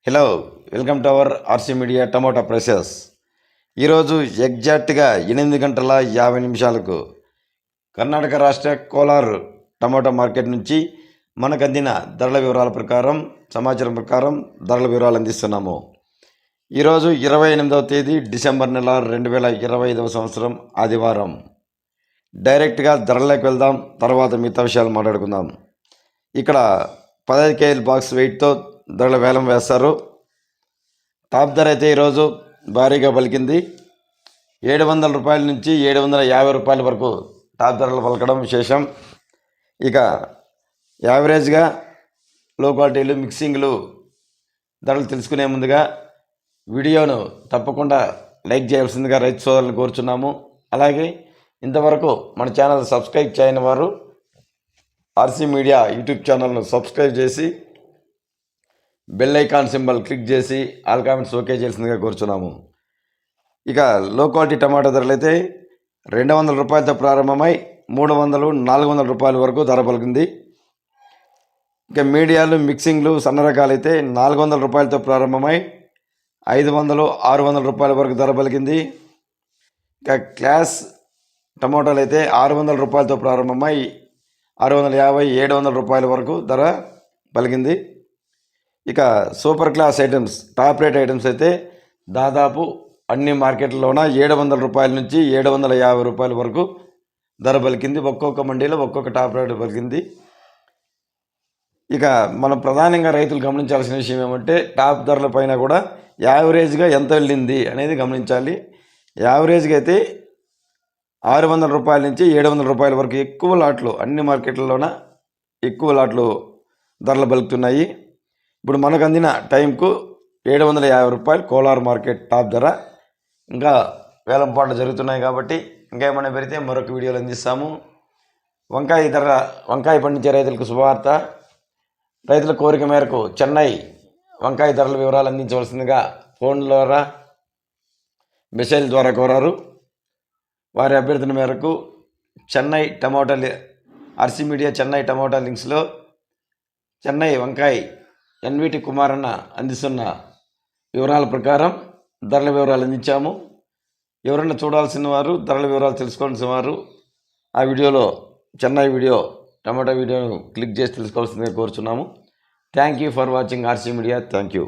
Hello, welcome to our RC media tomato prices. ఈరోజు ఎగ్జాక్ట్గా 8:50 కర్ణాటక రాష్ట్ర కోలార్ టమోటా మార్కెట్ నుంచి మనకు అందిన ధరల వివరాల ప్రకారం సమాచారం ప్రకారం ధరల వివరాలు అందిస్తున్నాము. ఈరోజు 28వ తేదీ డిసెంబర్ నెల 2025 సంవత్సరం ఆదివారం. డైరెక్ట్గా ధరలకు వెళ్దాం, తర్వాత మిగతా విషయాలు మాట్లాడుకుందాం. ఇక్కడ 15 కేజీల బాక్స్ వెయిట్తో ధరల వేలం వేస్తారు. టాప్ ధర అయితే ఈరోజు భారీగా పలికింది. 700 రూపాయల నుంచి 750 రూపాయల వరకు టాప్ ధరలు పలకడం విశేషం. ఇక యావరేజ్గా లో క్వాలిటీలు మిక్సింగ్లు ధరలు తెలుసుకునే ముందుగా వీడియోను తప్పకుండా లైక్ చేయాల్సిందిగా రైతు సోదరులను కోరుచున్నాము. అలాగే ఇంతవరకు మన ఛానల్ సబ్స్క్రైబ్ చేయని వారు ఆర్సీ మీడియా యూట్యూబ్ ఛానల్ను సబ్స్క్రైబ్ చేసి బెల్ ఐకాన్ సింబల్ క్లిక్ చేసి ఆల్ కామెంట్స్ ఓకే చేయాల్సిందిగా కోరుచున్నాము. ఇక లో క్వాలిటీ టమాటా ధరలు అయితే 200 రూపాయలతో ప్రారంభమై 300, 400 రూపాయల వరకు ధర పలికింది. ఇక మీడియాలు మిక్సింగ్లు సన్న రకాలు అయితే 400 రూపాయలతో ప్రారంభమై 500, 600 రూపాయల వరకు ధర పలికింది. ఇక క్లాస్ టమోటాలు అయితే 600 రూపాయలతో ప్రారంభమై 650, 700 రూపాయల వరకు ధర పలికింది. ఇక super class items, top rate items అయితే దాదాపు అన్ని మార్కెట్లలోన 700 రూపాయల నుంచి 750 రూపాయల వరకు ధర పలికింది. ఒక్కొక్క మండీలో ఒక్కొక్క టాప్ రేట్ పలికింది. ఇక మనం ప్రధానంగా రైతులు గమనించాల్సిన విషయం ఏమంటే టాప్ ధరల పైన కూడా యావరేజ్గా ఎంత వెళ్ళింది అనేది గమనించాలి. యావరేజ్గా అయితే 600 రూపాయల నుంచి 700 రూపాయల వరకు ఎక్కువ లాట్లు అన్ని మార్కెట్లలోన ఎక్కువ లాట్లు ధరలు పలుకుతున్నాయి. ఇప్పుడు మనకు అందిన టైంకు 750 రూపాయలు కోలార్ మార్కెట్ టాప్ ధర. ఇంకా వేలం పాటలు జరుగుతున్నాయి కాబట్టి ఇంకేమైనా పెరిగితే మరొక వీడియోలు అందిస్తాము. వంకాయ పండించే రైతులకు శుభవార్త. రైతుల కోరిక మేరకు చెన్నై వంకాయ ధరల వివరాలు అందించవలసిందిగా ఫోన్ ద్వారా మెసేజ్ ద్వారా కోరారు. వారి అభ్యర్థన మేరకు Chennai tomato RC media Chennai tomato లింక్స్లో చెన్నై వంకాయ ఎన్విటి కుమారన్న అందిస్తున్న వివరాల ప్రకారం ధరల వివరాలు అందించాము. ఎవరైనా చూడాల్సిన వారు ధరల వివరాలు తెలుసుకోవాల్సిన వారు ఆ వీడియోలో చెన్నై వీడియో టమాటా వీడియోను క్లిక్ చేసి తెలుసుకోవాల్సిందిగా కోరుచున్నాము. Thank you for watching RC media. Thank you.